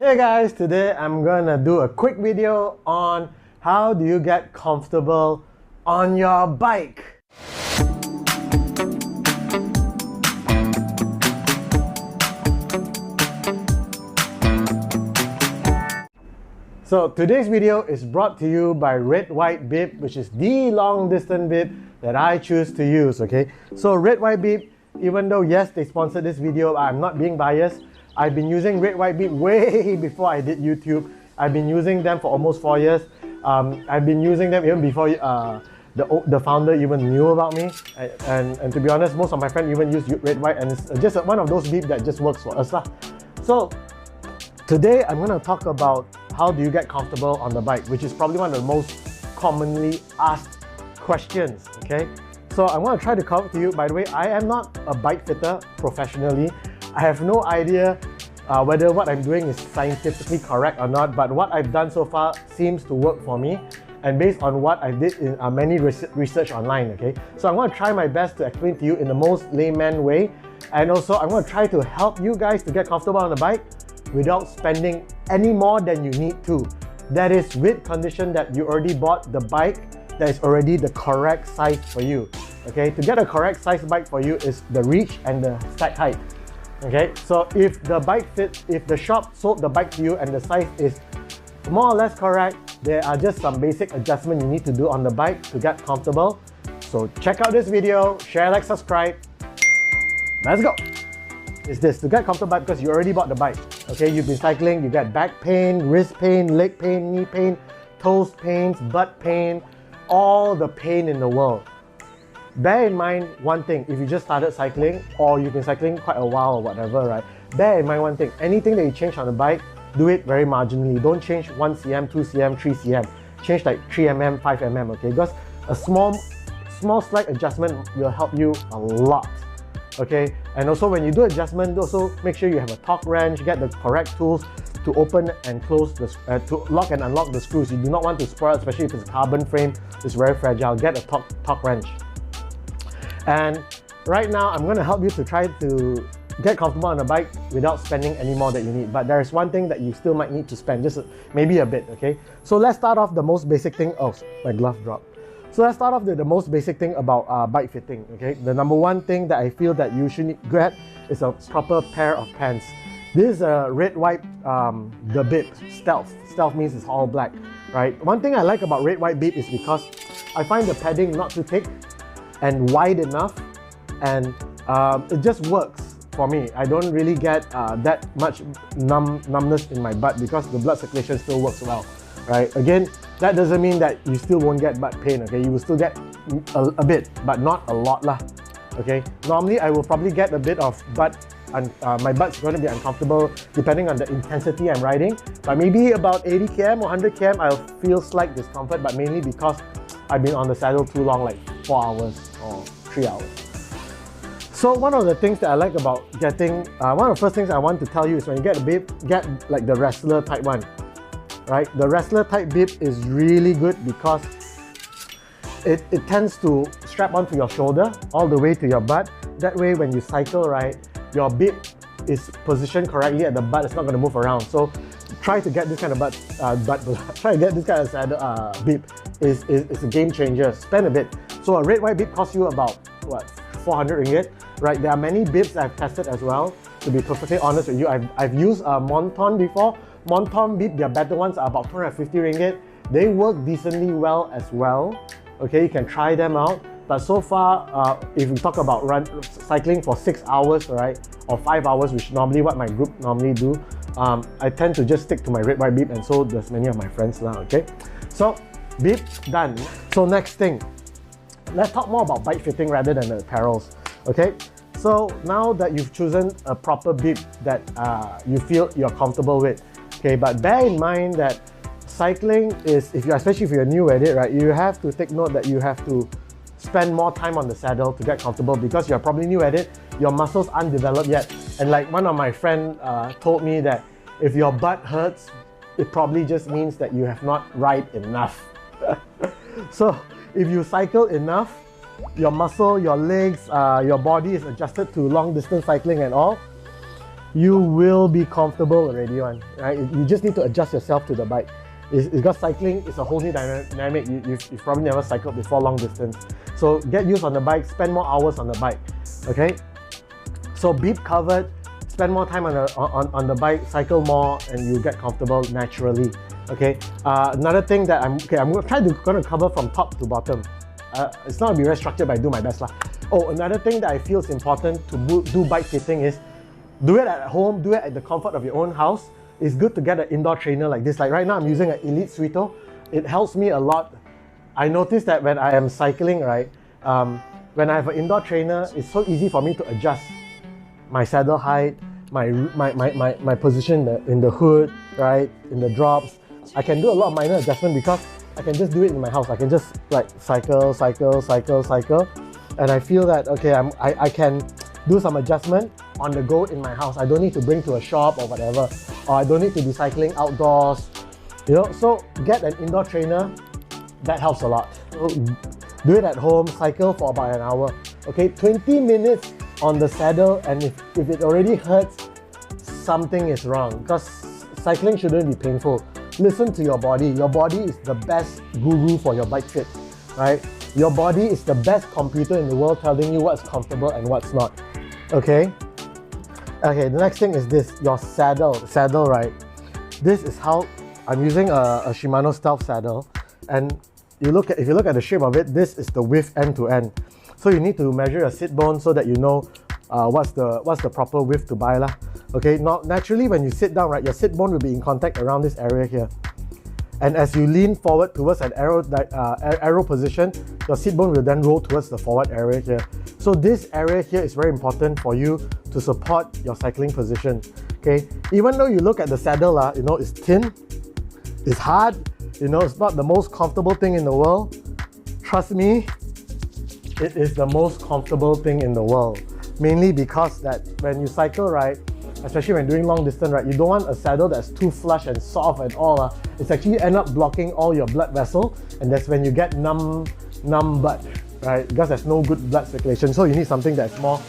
Hey guys, today I'm gonna do a quick video on how do you get comfortable on your bike. So today's video is brought to you by RedWhite bib, which is the long distance bib that I choose to use, okay? So RedWhite bib, even though yes, they sponsored this video, I'm not being biased. I've been using RedWhite bib way before I did YouTube. I've been using them for almost 4 years. I've been using them even before the founder even knew about me. And to be honest, most of my friends even use RedWhite, and it's just one of those bib that just works for us. So today I'm going to talk about how do you get comfortable on the bike, which is probably one of the most commonly asked questions, okay? So I'm going to try to cover to you. By the way, I am not a bike fitter professionally. I have no idea whether what I'm doing is scientifically correct or not, but what I've done so far seems to work for me, and based on what I did in many research online, okay? So I'm going to try my best to explain to you in the most layman way, and also I'm going to try to help you guys to get comfortable on the bike without spending any more than you need to. That is with condition that you already bought the bike that is already the correct size for you, okay? To get a correct size bike for you is the reach and the stack height. Okay, so if the bike fits, if the shop sold the bike to you and the size is more or less correct, there are just some basic adjustments you need to do on the bike to get comfortable. So check out this video, share, like, subscribe. Let's go! It's this, to get comfortable because you already bought the bike. Okay, you've been cycling, you get back pain, wrist pain, leg pain, knee pain, toes pains, butt pain, all the pain in the world. Bear in mind one thing, if you just started cycling or you've been cycling quite a while or whatever, right? Bear in mind one thing, anything that you change on the bike, do it very marginally. Don't change 1 cm, 2 cm, 3 cm. Change like 3 mm, 5 mm, okay? Because a small slight adjustment will help you a lot, okay? And also when you do adjustment, also make sure you have a torque wrench, get the correct tools to open and close, to lock and unlock the screws. You do not want to spoil, especially if it's a carbon frame, it's very fragile. Get a torque wrench. And right now, I'm going to help you to try to get comfortable on a bike without spending any more that you need. But there is one thing that you still might need to spend, just maybe a bit, okay? So let's start off the most basic thing. Oh, my glove dropped. So let's start off with the most basic thing about bike fitting, okay? The number one thing that I feel that you should get is a proper pair of pants. This is a RedWhite, the bib, Stealth. Stealth means it's all black, right? One thing I like about RedWhite bib is because I find the padding not too thick and wide enough, and it just works for me. I don't really get that much numbness in my butt because the blood circulation still works well, right? Again, that doesn't mean that you still won't get butt pain, okay? You will still get a bit, but not a lot lah, okay? Normally, I will probably get a bit of butt, and my butt's going to be uncomfortable depending on the intensity I'm riding, but maybe about 80 km or 100 km, I'll feel slight discomfort, but mainly because I've been on the saddle too long, like 4 hours or 3 hours. So one of the things that I like about getting, one of the first things I want to tell you is when you get a bib, get like the wrestler type one, right? The wrestler type bib is really good because it tends to strap onto your shoulder all the way to your butt. That way when you cycle, right, your bib is positioned correctly at the butt, it's not going to move around. So try to get this kind of try to get this kind of saddle, bib is a game changer. Spend a bit. So a RedWhite bib costs you about, what, 400 ringgit, right? There are many bibs I've tested as well. To be perfectly honest with you, I've used a Monton before. Monton bib, their better ones are about 250 ringgit. They work decently well as well. Okay, you can try them out. But so far, if we talk about cycling for 6 hours, right, or 5 hours, which normally what my group normally do, I tend to just stick to my RedWhite bib, and so does many of my friends now, okay? So, bib done. So next thing, let's talk more about bike fitting rather than the apparels, okay? So now that you've chosen a proper bib that you feel you're comfortable with, okay, but bear in mind that cycling is, especially if you're new at it, right, you have to take note that you have to spend more time on the saddle to get comfortable because you're probably new at it, your muscles aren't developed yet. And like one of my friends told me that if your butt hurts, it probably just means that you have not ride enough. So if you cycle enough, your muscle, your legs, your body is adjusted to long distance cycling and all, you will be comfortable already, right? You just need to adjust yourself to the bike. Because cycling is a whole new dynamic. You've probably never cycled before long distance. So get used on the bike, spend more hours on the bike, okay? So bib covered, spend more time on the bike, cycle more, and you get comfortable naturally, okay? Another thing that I'm going to cover from top to bottom. It's not going to be very structured, but I do my best lah. Oh, another thing that I feel is important to do bike fitting is do it at home, do it at the comfort of your own house. It's good to get an indoor trainer like this. Like right now, I'm using an Elite Suito. It helps me a lot. I noticed that when I am cycling, right, when I have an indoor trainer, it's so easy for me to adjust my saddle height, my position in the hood, right, in the drops. I can do a lot of minor adjustment because I can just do it in my house. I can just like cycle, and I feel that okay, I can do some adjustment on the go in my house. I don't need to bring to a shop or whatever, or I don't need to be cycling outdoors, you know. So get an indoor trainer, that helps a lot. So do it at home, cycle for about an hour, okay? 20 minutes on the saddle, and if it already hurts, something is wrong, because cycling shouldn't be painful. Listen to your body. Your body is the best guru for your bike fit, right? Your body is the best computer in the world telling you what's comfortable and what's not, okay? Okay, the next thing is this, your saddle, right? This is how I'm using a Shimano Stealth saddle, and if you look at the shape of it, this is the width end to end. So you need to measure your sit bone so that you know what's the proper width to buy lah. Okay, now naturally when you sit down, right, your sit bone will be in contact around this area here. And as you lean forward towards an arrow position, your sit bone will then roll towards the forward area here. So this area here is very important for you to support your cycling position. Okay, even though you look at the saddle, you know, it's thin, it's hard, you know, it's not the most comfortable thing in the world. Trust me, it is the most comfortable thing in the world. Mainly because that when you cycle, right, especially when doing long distance, right, you don't want a saddle that's too flush and soft and all. It's actually end up blocking all your blood vessel, and that's when you get numb butt, right? Because there's no good blood circulation. So you need something that's more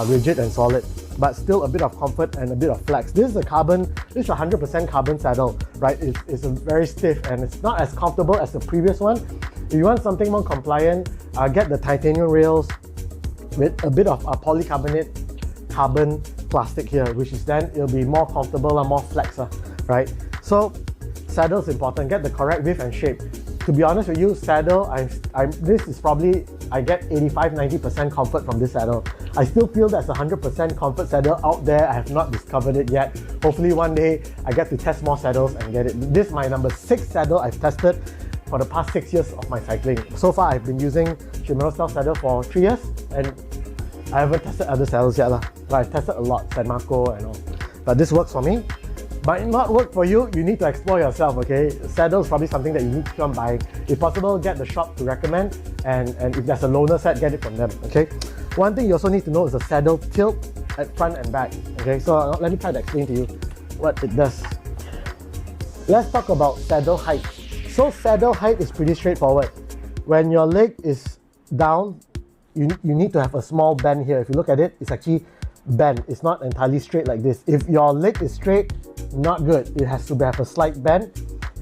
rigid and solid, but still a bit of comfort and a bit of flex. This is a 100% carbon saddle, right? It's very stiff and it's not as comfortable as the previous one. If you want something more compliant, get the titanium rails with a bit of polycarbonate carbon plastic here, which is then it'll be more comfortable and more flex, right? So saddle is important. Get the correct width and shape. To be honest with you, saddle, this is probably, I get 85-90% comfort from this saddle. I still feel there's 100% comfort saddle out there. I have not discovered it yet. Hopefully one day I get to test more saddles and get it. This is my number 6 saddle I've tested for the past 6 years of my cycling. So far I've been using Shimano Stealth saddle for 3 years, and I haven't tested other saddles yet, but I've tested a lot, San Marco and all. But this works for me. Might not work for you, you need to explore yourself, okay? Saddle is probably something that you need to keep on buying. If possible, get the shop to recommend, and if there's a loaner set, get it from them, okay? One thing you also need to know is the saddle tilt at front and back, okay? So let me try to explain to you what it does. Let's talk about saddle height. So saddle height is pretty straightforward. When your leg is down, you need to have a small bend here. If you look at it, it's actually bent. It's not entirely straight like this. If your leg is straight, not good. It has to have a slight bend,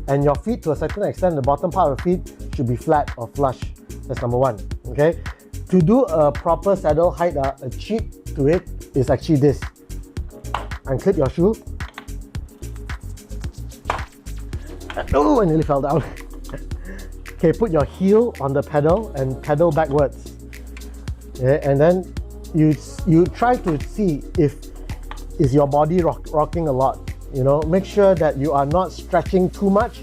and your feet, to a certain extent, the bottom part of the feet should be flat or flush. That's number one, okay? To do a proper saddle height, a cheat to it is actually this. Unclip your shoe. Oh, I nearly fell down. Okay, put your heel on the pedal and pedal backwards. Okay, and then you try to see is your body rocking a lot. You know, make sure that you are not stretching too much.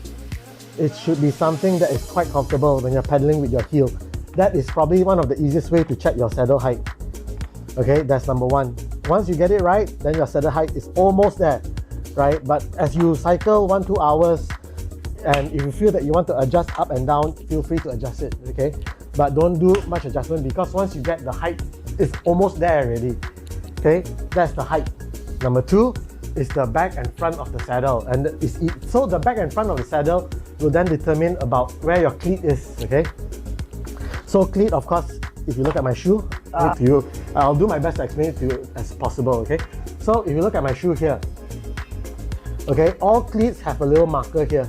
It should be something that is quite comfortable when you're pedaling with your heel. That is probably one of the easiest way to check your saddle height. Okay, that's number one. Once you get it right, then your saddle height is almost there, right? But as you cycle 1-2 hours, and if you feel that you want to adjust up and down, feel free to adjust it, okay? But don't do much adjustment, because once you get the height, it's almost there already, okay? That's the height. Number 2 is the back and front of the saddle. And so the back and front of the saddle will then determine about where your cleat is, okay? So cleat, of course, if you look at my shoe, I'll do my best to explain it to you as possible, okay? So if you look at my shoe here, okay, all cleats have a little marker here,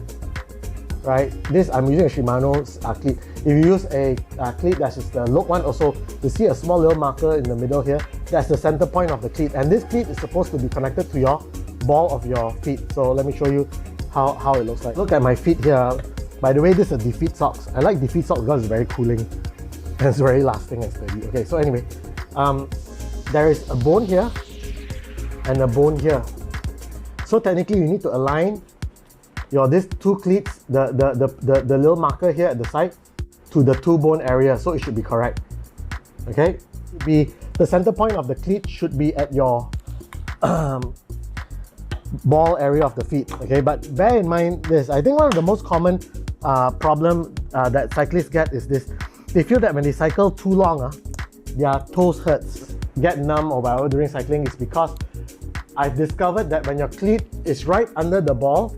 right? This, I'm using a Shimano cleat. If you use a cleat that is the look one also, you see a small little marker in the middle here. That's the center point of the cleat, and this cleat is supposed to be connected to your ball of your feet. So let me show you how it looks like. Look at my feet here. By the way, this is a defeat socks. I like defeat socks because it's very cooling and it's very lasting and steady. Okay, so anyway, there is a bone here and a bone here. So technically you need to align these two cleats, the little marker here at the side, to the two bone area, so it should be correct. Okay, the center point of the cleat should be at your ball area of the feet. Okay, but bear in mind this. I think one of the most common problem that cyclists get is this. They feel that when they cycle too long, their toes hurts, get numb or whatever during cycling. It's because I've discovered that when your cleat is right under the ball,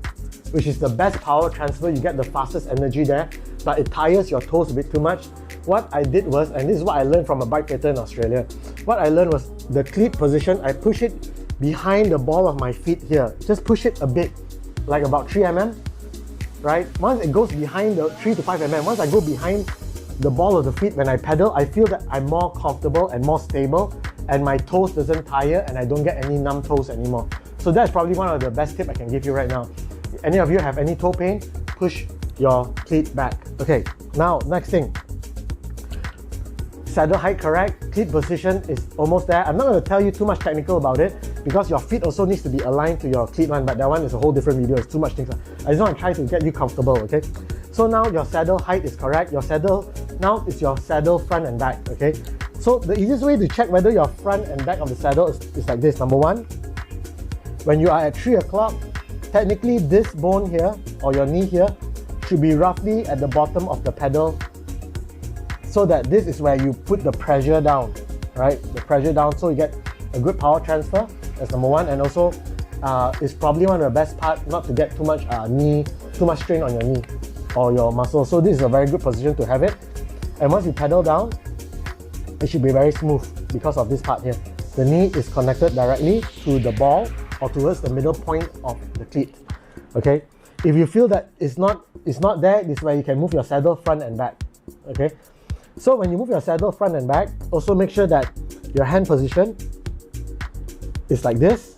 which is the best power transfer, you get the fastest energy there, but it tires your toes a bit too much. What I did was, and this is what I learned from a bike fitter in Australia, what I learned was the cleat position, I push it behind the ball of my feet here. Just push it a bit, like about 3 mm, right? Once it goes behind the 3 to 5 mm, once I go behind the ball of the feet when I pedal, I feel that I'm more comfortable and more stable, and my toes doesn't tire and I don't get any numb toes anymore. So that's probably one of the best tips I can give you right now. Any of you have any toe pain, push your cleat back. Okay, now next thing. Saddle height correct, cleat position is almost there. I'm not going to tell you too much technical about it because your feet also needs to be aligned to your cleat one, but that one is a whole different video. It's too much things. I just want to try to get you comfortable, okay? So now your saddle height is correct. Your saddle, now it's your saddle front and back, okay? So the easiest way to check whether your front and back of the saddle is like this. Number one, when you are at 3 o'clock, technically this bone here, or your knee here, should be roughly at the bottom of the pedal, so that this is where you put the pressure down, right? The pressure down, so you get a good power transfer. That's number one. And also, it's probably one of the best part not to get too much strain on your knee or your muscle. So this is a very good position to have it. And once you pedal down, it should be very smooth because of this part here. The knee is connected directly to the ball or towards the middle point of the cleat. Okay. If you feel that it's not there, this is where you can move your saddle front and back. Okay. So when you move your saddle front and back, also make sure that your hand position is like this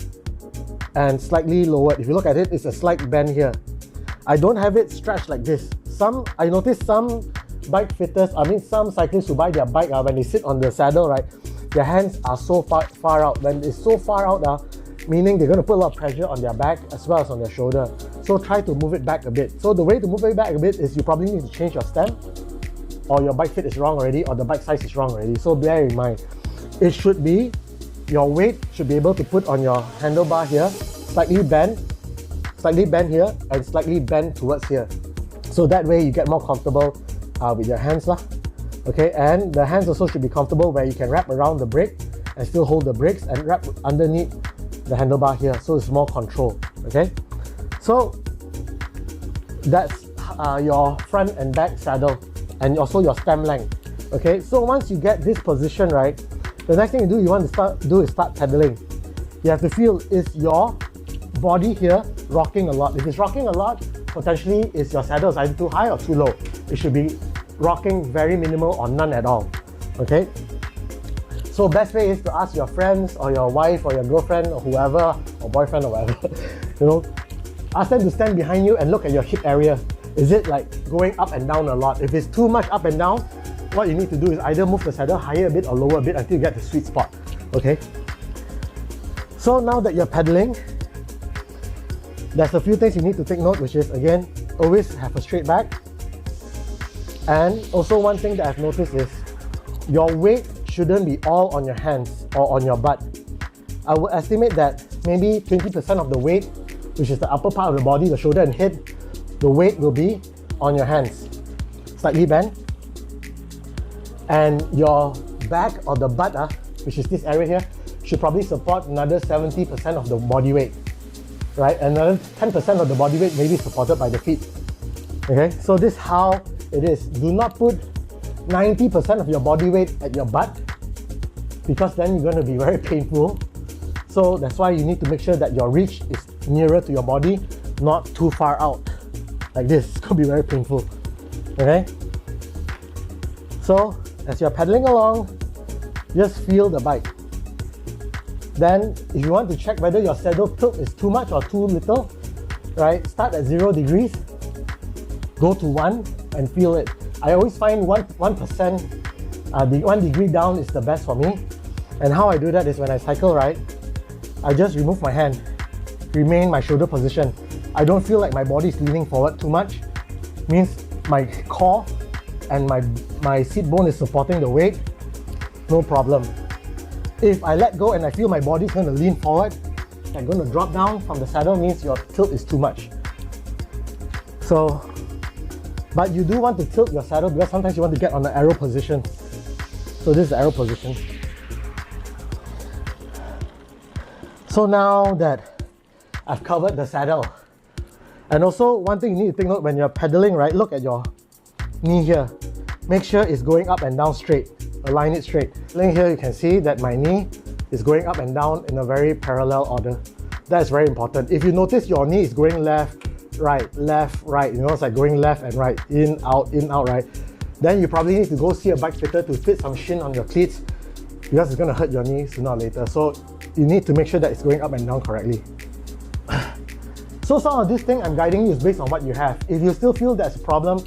and slightly lowered. If you look at it, it's a slight bend here. I don't have it stretched like this. I noticed some bike fitters, some cyclists who buy their bike, when they sit on the saddle, right, their hands are so far out. When it's so far out, meaning they're going to put a lot of pressure on their back as well as on their shoulder. So try to move it back a bit. So the way to move it back a bit is you probably need to change your stem, or your bike fit is wrong already, or the bike size is wrong already. So bear in mind, it should be, your weight should be able to put on your handlebar here, slightly bend here, and slightly bend towards here. So that way you get more comfortable with your hands lah. Okay, and the hands also should be comfortable where you can wrap around the brake and still hold the brakes and wrap underneath the handlebar here, so it's more control. Okay, so that's your front and back saddle, and also your stem length. Okay, so once you get this position right, the next thing you want to do is start pedaling. You have to feel, is your body here rocking a lot? If it's rocking a lot, potentially is your saddle is either too high or too low. It should be rocking very minimal or none at all. Okay, so best way is to ask your friends or your wife or your girlfriend or whoever, or boyfriend or whatever, ask them to stand behind you and look at your hip area. Is it like going up and down a lot? If it's too much up and down, what you need to do is either move the saddle higher a bit or lower a bit until you get the sweet spot. Okay, so now that you're pedaling, there's a few things you need to take note, which is, again, always have a straight back. And also one thing that I've noticed is your weight shouldn't be all on your hands or on your butt. I would estimate that maybe 20% of the weight, which is the upper part of the body, the shoulder and head, the weight will be on your hands, slightly bent. And your back or the butt, which is this area here, should probably support another 70% of the body weight. Right? Another 10% of the body weight may be supported by the feet. Okay, so this is how it is. Do not put 90% of your body weight at your butt, because then you're going to be very painful. So that's why you need to make sure that your reach is nearer to your body, not too far out. Like this, it's gonna be very painful, okay? So as you're pedaling along, just feel the bike. Then if you want to check whether your saddle tilt is too much or too little, right, start at 0 degrees, go to 1 and feel it. I always find 1%, the 1 degree down is the best for me. And how I do that is when I cycle, right, I just remove my hand, remain my shoulder position. I don't feel like my body is leaning forward too much. Means my core and my seat bone is supporting the weight, no problem. If I let go and I feel my body is going to lean forward, I'm going to drop down from the saddle, means your tilt is too much. So, but you do want to tilt your saddle because sometimes you want to get on the arrow position. So this is the arrow position. So now that I've covered the saddle, and also one thing you need to take note when you're pedaling, right, look at your knee here. Make sure it's going up and down straight. Align it straight. Laying here, you can see that my knee is going up and down in a very parallel order. That's very important. If you notice your knee is going left, right, you know, it's like going left and right, in, out, right, then you probably need to go see a bike fitter to fit some shin on your cleats because it's going to hurt your knee sooner or later. So you need to make sure that it's going up and down correctly. So some of this thing I'm guiding you is based on what you have. If you still feel that's a problem,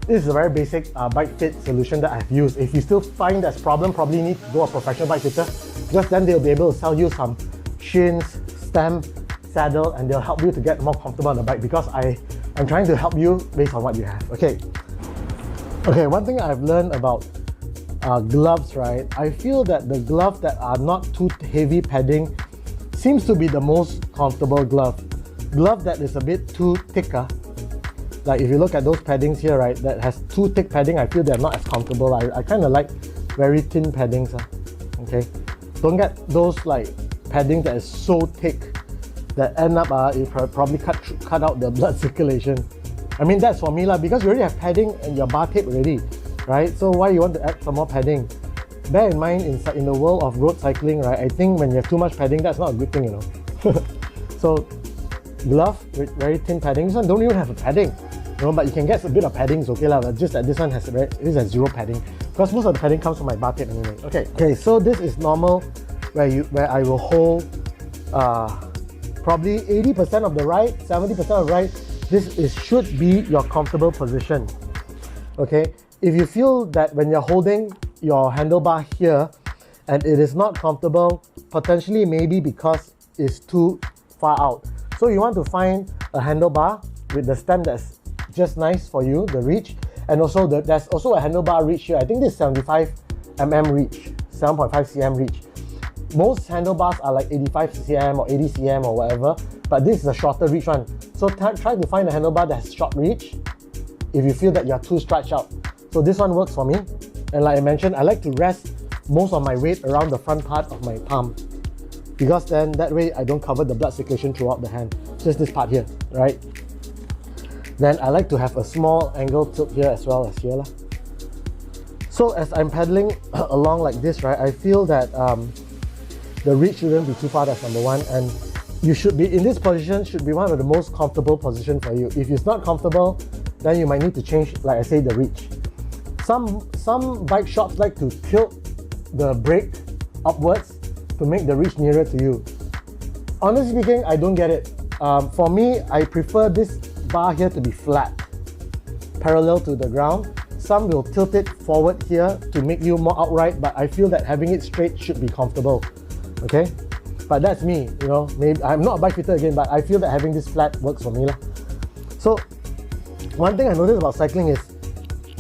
this is a very basic bike fit solution that I've used. If you still find that's a problem, probably need to go a professional bike fitter because then they'll be able to sell you some shins, stem, saddle, and they'll help you to get more comfortable on the bike because I'm trying to help you based on what you have. Okay, one thing I've learned about gloves, right? I feel that the gloves that are not too heavy padding seems to be the most comfortable glove. Glove that is a bit too thicker, like if you look at those paddings here, right, that has too thick padding, I feel they're not as comfortable. I kind of like very thin paddings, okay? Don't get those like padding that is so thick that end up it probably cut out the blood circulation. I mean, that's for me lah, because you already have padding and your bar tape already, right? So why you want to add some more padding? Bear in mind, in the world of road cycling, right, I think when you have too much padding, that's not a good thing, you know. So glove with very thin padding. This one don't even have a padding, you know, but you can get a bit of padding, it's okay lah, but just that this one has zero padding because most of the padding comes from my bar tape anyway. Okay, so this is normal where I will hold probably 80% of the ride, 70% of the ride. This should be your comfortable position. Okay, if you feel that when you're holding your handlebar here and it is not comfortable, potentially maybe because it's too far out. So you want to find a handlebar with the stem that's just nice for you, the reach, and also there's also a handlebar reach here. I think this is 75 mm reach, 7.5 cm reach. Most handlebars are like 85 cm or 80 cm or whatever, but this is a shorter reach one. So try to find a handlebar that has short reach if you feel that you're too stretched out. So this one works for me. And like I mentioned, I like to rest most of my weight around the front part of my palm, because then that way I don't cover the blood circulation throughout the hand. Just this part here, right? Then I like to have a small angle tilt here as well as here lah. So as I'm pedaling along like this, right, I feel that the reach shouldn't be too far, that's number one, and you should be in this position, should be one of the most comfortable position for you. If it's not comfortable, then you might need to change, like I say, the reach. Some bike shops like to tilt the brake upwards to make the reach nearer to you. Honestly speaking, I don't get it. For me, I prefer this bar here to be flat, parallel to the ground. Some will tilt it forward here to make you more outright, but I feel that having it straight should be comfortable. Okay, but that's me, you know. Maybe I'm not a bike fitter again, but I feel that having this flat works for me lah. So one thing I noticed about cycling is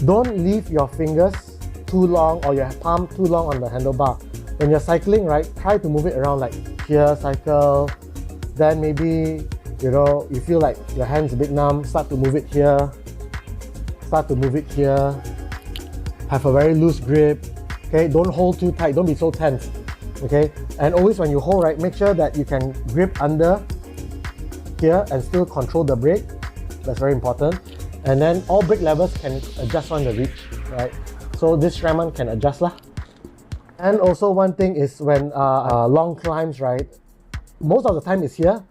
don't leave your fingers too long or your palm too long on the handlebar. When you're cycling, right, try to move it around, like here, cycle, then maybe, you know, you feel like your hand's a bit numb, start to move it here, start to move it here, have a very loose grip, okay, don't hold too tight, don't be so tense, okay, and always when you hold, right, make sure that you can grip under here and still control the brake, that's very important, and then all brake levers can adjust on the reach, right, so this Shraman can adjust lah. And also one thing is when long climbs, right, most of the time it's here,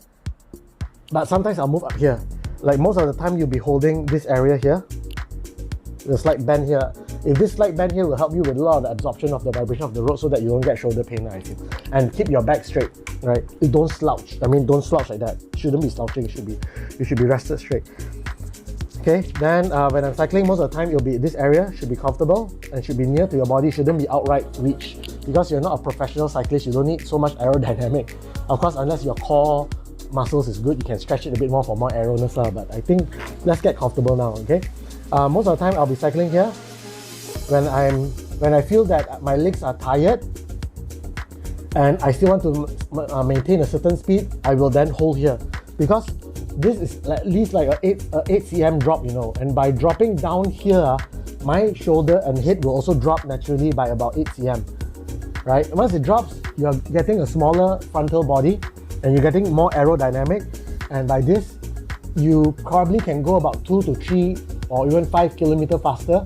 but sometimes I'll move up here. Like most of the time you'll be holding this area here, the slight bend here. If this slight bend here will help you with a lot of the absorption of the vibration of the road so that you don't get shoulder pain, I feel. And keep your back straight, right? Don't slouch. I mean, don't slouch like that. Shouldn't be slouching, you should be rested straight. Okay, then when I'm cycling, most of the time it'll be this area, should be comfortable and should be near to your body, shouldn't be outright reach. Because you're not a professional cyclist, you don't need so much aerodynamic. Of course, unless your core muscles is good, you can stretch it a bit more for more aeroness, but I think let's get comfortable now, okay? Most of the time I'll be cycling here. When I feel that my legs are tired and I still want to maintain a certain speed, I will then hold here. Because this is at least like a 8 cm drop, you know, and by dropping down here, my shoulder and head will also drop naturally by about 8 cm, right? Once it drops, you're getting a smaller frontal body and you're getting more aerodynamic, and by this, you probably can go about 2 to 3 or even 5 km faster,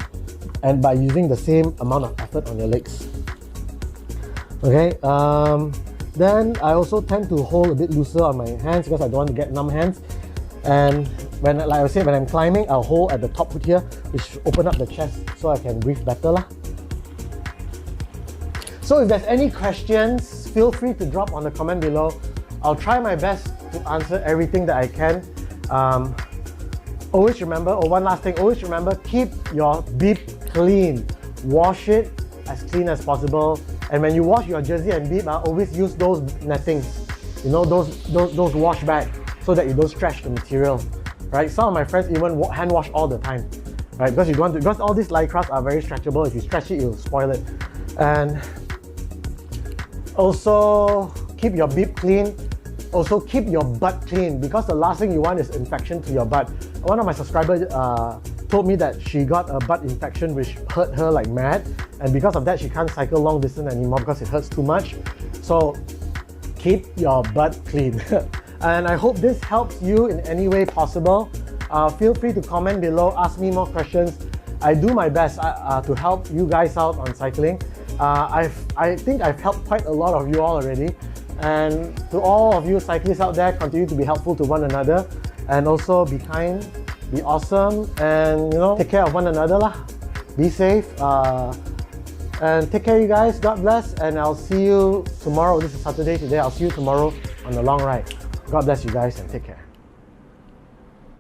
and by using the same amount of effort on your legs. Okay, then I also tend to hold a bit looser on my hands because I don't want to get numb hands. And when, like I said, when I'm climbing, I'll hold at the top foot here, which open up the chest so I can breathe better lah. So if there's any questions, feel free to drop on the comment below. I'll try my best to answer everything that I can. Always remember, one last thing, always remember, keep your bib clean. Wash it as clean as possible. And when you wash your jersey and bib, always use those nettings, you know, those wash bags, so that you don't stretch the material, right? Some of my friends even hand wash all the time, right? Because you don't want to, because all these lycras are very stretchable. If you stretch it, you'll spoil it. And also keep your bib clean. Also keep your butt clean, because the last thing you want is infection to your butt. One of my subscribers told me that she got a butt infection which hurt her like mad, and because of that she can't cycle long distance anymore because it hurts too much. So keep your butt clean. And I hope this helps you in any way possible. Feel free to comment below, ask me more questions. I do my best to help you guys out on cycling. I think I've helped quite a lot of you all already. And to all of you cyclists out there, continue to be helpful to one another, and also be kind, be awesome, and you know, take care of one another lah. Be safe, and take care, you guys. God bless, and I'll see you tomorrow. This is Saturday today. I'll see you tomorrow on the long ride. God bless you guys, and take care.